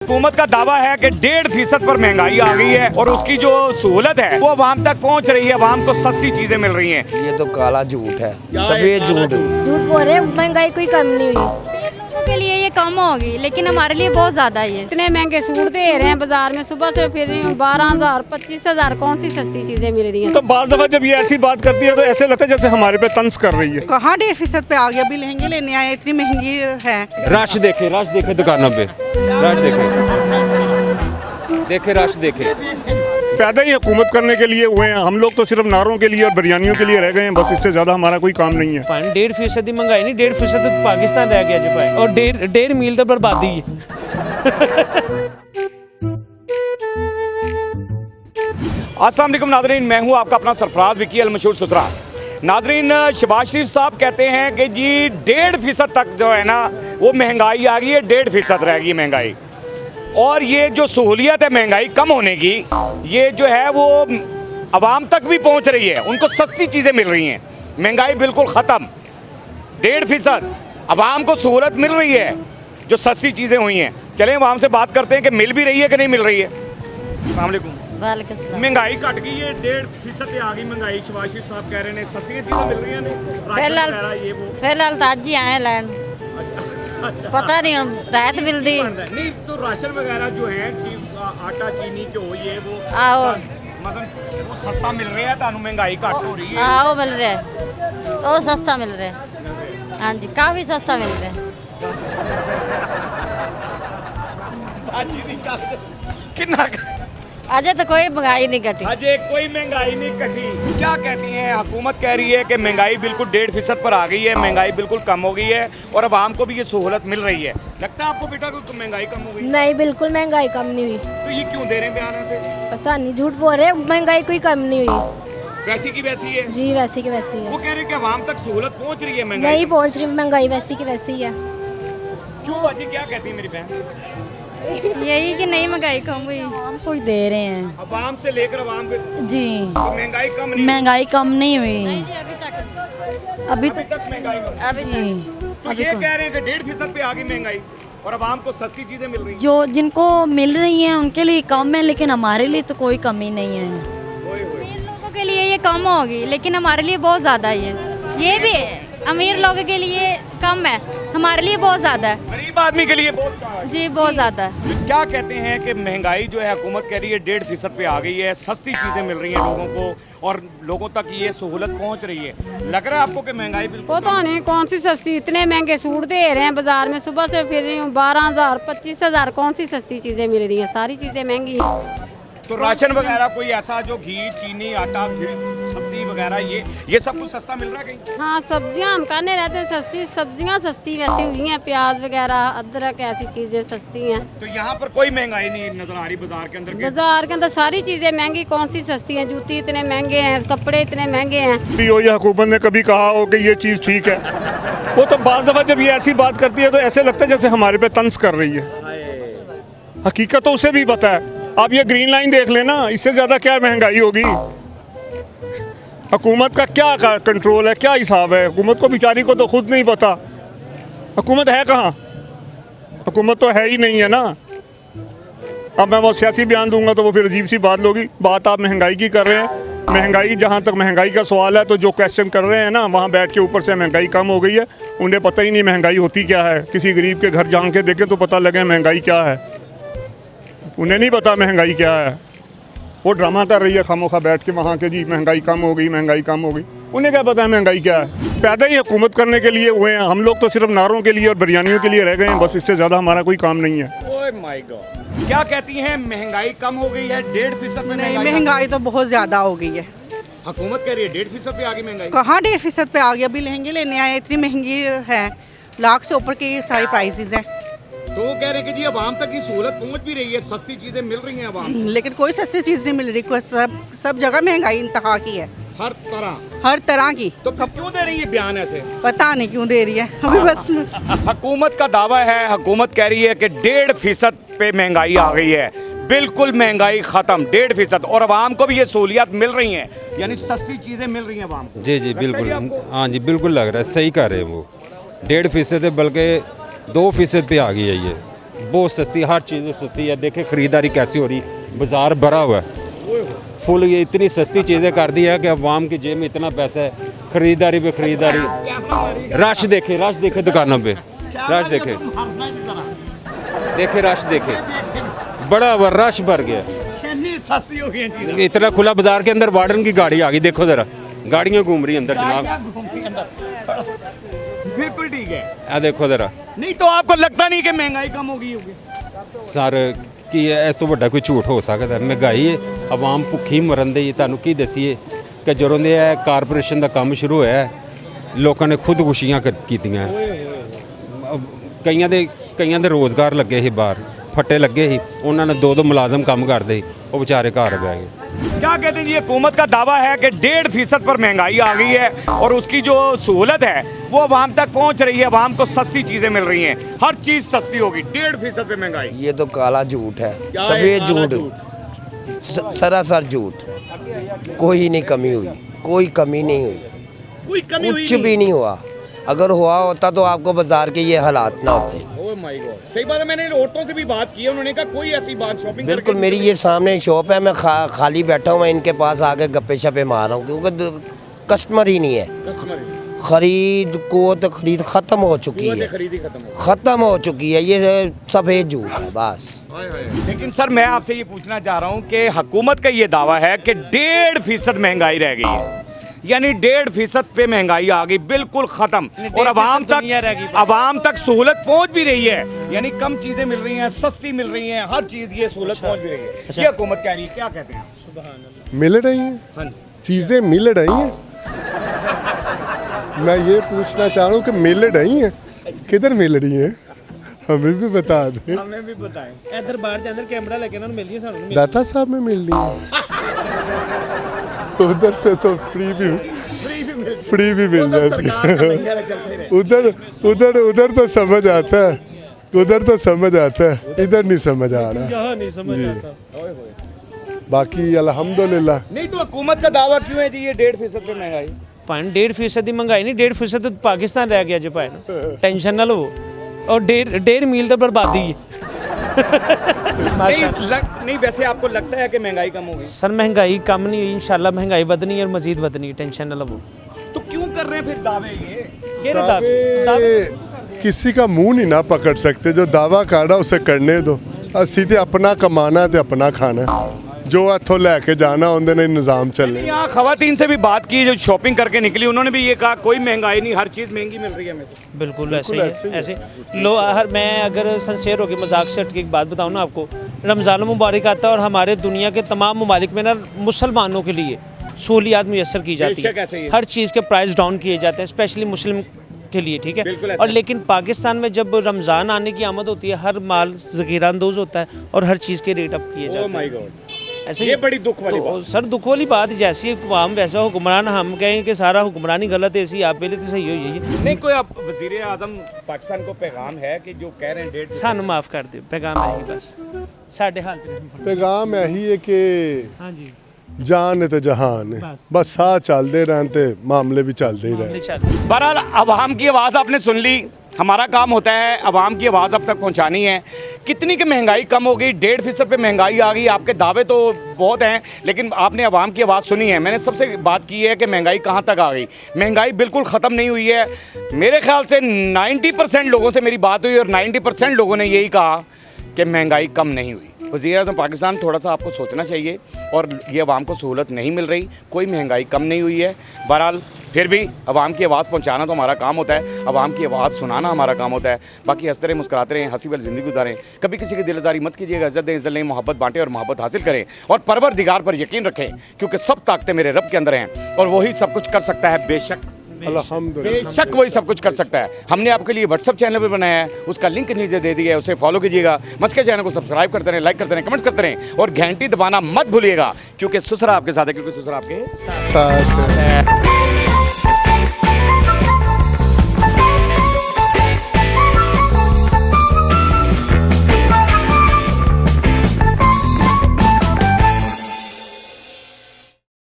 हुकूमत का दावा है कि 1.5% पर महंगाई आ गई है और उसकी जो सहूलत है वो आवाम तक पहुंच रही है, आवाम को सस्ती चीजें मिल रही हैं। ये तो काला झूठ है, सफेद झूठ। झूठ बोल रहे हैं, महंगाई कोई कम नहीं हुई। लोगों के लिए ये कम होगी लेकिन हमारे लिए बहुत ज्यादा है। इतने महंगे सूट दे रहे हैं बाजार में, सुबह से फिर रही हूँ 12,000 25,000, कौन सी सस्ती चीजें मिल रही हैं। तो बाज़ दफा जब ये ऐसी बात करती है तो ऐसे लगता है जैसे हमारे पे तंज कर रही है। कहाँ 1.5% पे आ गया? अभी लहंगे लेने आए, इतनी महंगी है। रश देखे दुकानों पे, रश देखे रश देखे। पैदा ही हुकूमत करने के लिए हुए हैं, हम लोग तो सिर्फ नारों के लिए और बिरयानियों के लिए रह गए हैं, बस इससे ज़्यादा हमारा कोई काम नहीं है। 1.5% महंगाई नहीं, 1.5% तो पाकिस्तान रह गया जी भाई, और 1.5 मील तो बर्बादी है। अस्सलाम वालेकुम नाज़रीन, मैं हूं आपका अपना सरफराज विकी अल मशहूर सुथरा। नाज़रीन, शहबाज शरीफ साहब कहते हैं कि जी 1.5% तक जो है ना वो महंगाई आ गई है, 1.5% रह गई महंगाई। और ये जो सहूलियत है महंगाई कम होने की, ये जो है वो आवाम तक भी पहुंच रही है, उनको सस्ती चीज़ें मिल रही हैं। महंगाई बिल्कुल ख़त्म, 1.5%। आवाम को सहूलत मिल रही है, जो सस्ती चीज़ें हुई हैं। चलें आवाम से बात करते हैं कि मिल भी रही है कि नहीं मिल रही है। अस्सलाम वालेकुम। महंगाई घट गई है, 1.5% आ गई महंगाई। शहबाज शरीफ साहब कह रहे हैं सस्ती चीज़ें मिल रही हैं, नहीं फिलहाल तो अज ही आए लैन, अच्छा पता नहीं राहत मिलती नहीं तो राशन वगैरह जो है आटा चीनी घ्यो ये वो आओ मसलन वो सस्ता मिल रहा है, तानू महंगाई घट हो रही है। आओ मिल रहा है, तो सस्ता मिल रहा है। हाँ जी, काफ़ी सस्ता मिल रहा है। कितना अजय तो कोई महंगाई नहीं घटी। अजय कोई महंगाई नहीं घटी। क्या कहती हैं हुकूमत? कह रही है कि महंगाई बिल्कुल 1.5% पर आ गई है, महंगाई बिल्कुल कम हो गई है और आवाम को भी ये सहूलत मिल रही है। लगता है आपको बेटा को महंगाई कम हो गई? नहीं, बिल्कुल महंगाई कम नहीं हुई। तो ये क्यों दे रहे हैं बयान ऐसे? पता नहीं, झूठ बोल रहे हैं, महंगाई कोई कम नहीं हुई। वैसी की वैसी है जी, वैसी की वैसी है। वो कह रहे हैं कि आवाम तक सहूलत पहुंच रही है, महंगाई नहीं पहुंच रही, महंगाई वैसी की वैसी ही है। क्यों अजय? क्या कहती है मेरी बहन? यही कि नहीं महंगाई कम हुई। हम कोई दे रहे हैं आवाम से लेकर आवाम पे जी, तो महंगाई कम नहीं, महंगाई कम नहीं हुई अभी अभी तक महंगाई कम। अभी तो ये कह रहे हैं कि 1.5% पे आ गई महंगाई और आवाम को सस्ती चीजें मिल रही हैं। जो जिनको मिल रही हैं उनके लिए कम है, लेकिन हमारे लिए तो कोई कमी नहीं है। अमीर लोगों के लिए ये कम होगी लेकिन हमारे लिए बहुत ज्यादा है। ये भी अमीर लोगों के लिए कम है, हमारे लिए बहुत ज्यादा है। गरीब आदमी के लिए बहुत कम है। जी, बहुत ज्यादा है। क्या कहते हैं कि महंगाई जो है हुकूमत कह रही है 1.5% पे आ गई है, सस्ती चीजें मिल रही हैं लोगों को और लोगों तक ये सहूलत पहुंच रही है। लग रहा है आपको कि महंगाई बिल्कुल पता नहीं कौन सी सस्ती, इतने महंगे सूट दे रहे हैं बाजार में, सुबह से फिर रही हूँ 12,000 25,000, कौन सी सस्ती चीजें मिल रही हैं। सारी चीजें महंगी हैं। तो राशन वगैरह कोई ऐसा जो घी चीनी आटा सब्जी वगैरह ये सब कुछ सस्ता मिल रहा है कहीं? हाँ, सब्जियाँ हम खाने रहते हैं सस्ती, सब्जियाँ सस्ती वैसे हुई हैं, प्याज वगैरह अदरक ऐसी चीज़ें सस्ती हैं। तो यहाँ पर कोई महंगाई नहीं नजर आ रही बाजार के अंदर? बाजार के अंदर सारी चीज़ें महंगी, कौन सी सस्ती हैं? जूती इतने महंगे हैं, कपड़े इतने महंगे हैं। ये हुकूमत ने कभी कहा हो कि ये चीज़ ठीक है? वो तो बाज़ दफा जब ये ऐसी बात करती है तो ऐसे लगता है जैसे हमारे पे तंज कर रही है। हकीकत तो उसे भी पता है। आप ये ग्रीन लाइन देख लेना, इससे ज़्यादा क्या महंगाई होगी? हुकूमत का क्या कंट्रोल है, क्या हिसाब है? हुकूमत को बेचारी को तो खुद नहीं पता। हुकूमत है कहाँ? हुकूमत तो है ही नहीं है ना। अब मैं वो सियासी बयान दूंगा तो वो फिर अजीब सी बात होगी। बात आप महंगाई की कर रहे हैं। महंगाई, जहाँ तक महंगाई का सवाल है तो जो क्वेश्चन कर रहे हैं ना, वहाँ बैठ के ऊपर से महंगाई कम हो गई है, उन्हें पता ही नहीं महंगाई होती क्या है। किसी गरीब के घर जान के देखें तो पता लगे महंगाई क्या है। उन्हें नहीं पता महंगाई क्या है। वो ड्रामा कर रही है खामोखा बैठ के वहाँ के, जी महंगाई कम हो गई, महंगाई कम हो गई। उन्हें क्या पता है महंगाई क्या है? पैदा ही हुकूमत करने के लिए हुए हैं, हम लोग तो सिर्फ नारों के लिए और बिरयानियों के लिए रह गए हैं, बस इससे ज़्यादा हमारा कोई काम नहीं है। ओह माय गॉड, क्या कहती हैं महंगाई कम हो गई है? 1.5% में नहीं, महंगाई तो बहुत ज्यादा हो गई है। हुकूमत कह रही है 1.5% पे आ गई महंगाई। कहाँ 1.5% पे आ गया? अभी लहंगे लेने आए, इतनी महंगी है, लाख से ऊपर की सारी प्राइसेस हैं। तो वो कह रहे हैं कि जी आवाम तक की सहूलत पहुंच भी रही है, सस्ती चीजें मिल रही हैं आवाम को। लेकिन कोई सस्ती चीज़ नहीं मिल रही। कोई सब जगह महंगाई इंतहा की है, हर तरह की। तो क्यों दे रही है बयान ऐसे? पता नहीं क्यों दे रही है अभी बस। हुकूमत का दावा है, हुकूमत कह रही है कि 1.5% पे महंगाई आ गई है, बिल्कुल महंगाई खत्म, 1.5%। और आवाम को भी ये सहूलियात मिल रही हैं, यानी सस्ती चीजें मिल रही हैं आवाम को। जी बिल्कुल, हाँ जी बिल्कुल लग रहा है, सही कह रहे हैं वो। 1.5% बल्कि 2% पे आ गई है ये। बहुत सस्ती, हर चीज़ सस्ती है। देखे खरीदारी कैसी हो रही, बाजार भरा हुआ है फुल। ये इतनी सस्ती चीज़ें कर दी है कि अवाम की जेब में इतना पैसा है, खरीदारी पे खरीदारी। रश देखे दुकानों पे, रश देखे रश देखे, बड़ा रश भर गया। सस्ती हो गई चीज़ें। इतना खुला बाजार के अंदर वार्डन की गाड़ी आ गई, देखो ज़रा गाड़ियाँ घूम रही अंदर जनाब। बिल्कुल ठीक है। आ देखो ज़रा। नहीं तो आपको लगता नहीं कि महंगाई कम हो गई होगी? सर कि इस तो ਵੱਡਾ ਕੋਈ ਝੂਠ ਹੋ ਸਕਦਾ? ਮਹਿੰਗਾਈ ਹੈ, ਆਵਾਮ ਭੁੱਖੀ ਮਰਨ ਦੀ। ਤੁਹਾਨੂੰ ਕੀ ਦਸੀਏ ਕਿ ਜਦੋਂ ਦੇ ਇਹ ਕਾਰਪੋਰੇਸ਼ਨ ਦਾ ਕੰਮ ਸ਼ੁਰੂ ਹੋਇਆ ਹੈ, ਲੋਕਾਂ ਨੇ ਖੁਦਕੁਸ਼ੀਆਂ ਕੀਤੀਆਂ। ਕਈਆਂ ਦੇ ਰੋਜ਼ਗਾਰ ਲੱਗੇ ਸੀ ਬਾਹਰ, ਫੱਟੇ ਲੱਗੇ ਸੀ, ਉਹਨਾਂ ਨੇ ਦੋ ਮੁਲਾਜ਼ਮ ਕੰਮ ਕਰਦੇ ਸੀ, ਉਹ ਵਿਚਾਰੇ ਘਰ ਬਹਿ ਗਏ। क्या कहते हैं जी, हुकूमत का दावा है कि 1.5% पर महंगाई आ गई है और उसकी जो सहूलत है वो आवाम तक पहुंच रही है, आवाम को सस्ती चीज़ें मिल रही हैं, हर चीज़ सस्ती होगी। 1.5% पे महंगाई। ये तो काला झूठ है, क्या है सफेद काला झूठ, सरासर झूठ। कोई नहीं कमी हुई, कोई कमी नहीं हुई, कोई कमी हुई कुछ भी नहीं हुआ। अगर हुआ होता तो आपको बाजार के ये हालात ना होते। ओह माय गॉड, सही बात है। मैंने औरतों से भी बात की है, उन्होंने कहा कोई ऐसी बात शॉपिंग बिल्कुल, मेरी ये सामने शॉप है, मैं खाली बैठा हूँ, मैं इनके पास आके गप्पे शप्पे मार रहा हूँ क्योंकि कस्टमर ही नहीं है। कस्टमर खरीद को तो खरीद खत्म हो चुकी है, खरीदी खत्म हो चुकी है। ये सफेद झूठ है बस। लेकिन सर मैं आपसे ये पूछना चाह रहा हूँ कि हुकूमत का ये दावा है कि 1.5% महंगाई रह गई है, यानी 1.5% पे महंगाई आ गई, बिल्कुल खत्म। और आवाम तक सहूलत पहुंच भी रही है, यानी कम चीजें मिल रही हैं, सस्ती मिल रही हैं, हर चीज ये सहूलत पहुंच भी रही है। ये हुकूमत कह रही है, क्या कहते हैं? मिल रही हैं, चीजें मिल रही हैं। मैं ये पूछना चाह रहा हूँ कि मिल रही हैं, किधर मिल रही हैं? हमें भी बता दें। हमें भी बताएं। इधर बाहर के अंदर कैमरा लगे ना, मिल रही है सानू। दाता साहब में मिल रही है, उधर से तो फ्री भी मिल जाती है। उधर तो समझ आता है, उधर तो समझ आता है, इधर नहीं समझ आ रहा। यहाँ नहीं समझ आता। बाकी अल्हम्दुलिल्लाह। नहीं तो हुकूमत का दावा क्यों है जी ये 1.5% पे महंगाई? 1.5% की महंगाई नहीं, 1.5% तो पाकिस्तान रह गया जी भाई ना, टेंशन ना लो। और 1.5 मील तो बर्बादी है। नहीं वैसे आपको लगता है कि महंगाई कम होगी? सर महंगाई कम नहीं हुई, इंशाल्लाह महंगाई बढ़नी है और मजीद बढ़नी है, टेंशन ना लो। तो क्यों कर रहे हैं फिर दावे ये? दावे किसी का मुंह नहीं ना पकड़ सकते, जो दावा कर रहा उसे करने दो। असी तो अपना कमाना है, अपना खाना है, जो हथों लेके जाना उनके नहीं निज़ाम चलने। यहाँ खवातीन से भी बात की जो शॉपिंग करके निकली, उन्होंने भी ये कहा कोई महंगाई नहीं, हर चीज़ महंगी मिल रही है हमें तो। बिल्कुल ऐसे लो हर मैं अगर सिंसियर होकर मजाक से हट के एक बात बताऊँ ना आपको, रमज़ान मुबारक आता है और हमारे दुनिया के तमाम ममालिक में ना मुसलमानों के लिए सहूलियात मुयसर की जाती है, हर चीज़ के प्राइस डाउन किए जाते हैं, स्पेशली मुस्लिम के लिए, ठीक है। और लेकिन पाकिस्तान में जब रमज़ान आने की आमद होती है, हर माल ज़ख़ीरा अंदोज़ होता है और हर चीज़ के रेट अप किए जाते हैं। ऐसे ये बड़ी दुख वाली बात। सर दुख वाली बात, जैसी अवाम वैसा हुक्मरान। हम कहें कि सारा हुक्मरानी गलत है, ऐसी आप पहले तो सही हो जाइए। नहीं कोई आप वज़ीर आज़म पाकिस्तान को पैगाम है कि जो कह रहे हैं 1.5 सानू माफ़ कर दो, पैगाम है ही बस साढ़े हाल पैगाम यही है कि हाँ जी जान है तो जहान है, बस साथ चलते रहते, मामले भी चलते ही रहे। बहरहाल अवाम की आवाज़ आपने सुन ली, हमारा काम होता है अवाम की आवाज़ अब तक पहुंचानी है। कितनी की महंगाई कम हो गई, 1.5% पे महंगाई आ गई, आपके दावे तो बहुत हैं, लेकिन आपने अवाम की आवाज़ सुनी है। मैंने सबसे बात की है कि महंगाई कहाँ तक आ गई। महंगाई बिल्कुल ख़त्म नहीं हुई है। मेरे ख्याल से 90% लोगों से मेरी बात हुई और 90% लोगों ने यही कहा कि महंगाई कम नहीं हुई। वज़ीर-ए-आज़म पाकिस्तान थोड़ा सा आपको सोचना चाहिए, और ये अवाम को सहूलत नहीं मिल रही, कोई महंगाई कम नहीं हुई है। बहरहाल फिर भी अवाम की आवाज़ पहुंचाना तो हमारा काम होता है, अवाम की आवाज़ सुनाना हमारा काम होता है। बाकी हंसते रहें, मुस्कुराते रहें, हंसी वाली ज़िंदगी गुजारें, कभी किसी की दिलजारी मत कीजिएगा, इज़्ज़त दें, इज़्ज़त लें, मोहब्बत बांटें और मोहब्बत हासिल करें, और परवरदिगार पर यकीन रखें, क्योंकि सब ताकतें मेरे रब के अंदर हैं और वही सब कुछ कर सकता है। बेशक वही सब कुछ कर सकता है। हमने आपके लिए व्हाट्सअप चैनल भी बनाया है, उसका लिंक नीचे दे दिया है, उसे फॉलो कीजिएगा। मस्के चैनल को सब्सक्राइब करते रहें, लाइक करते रहें, कमेंट्स करते रहें और घंटी दबाना मत भूलिएगा, क्योंकि सुसरा आपके साथ है, क्योंकि सुसरा आपके साथ है।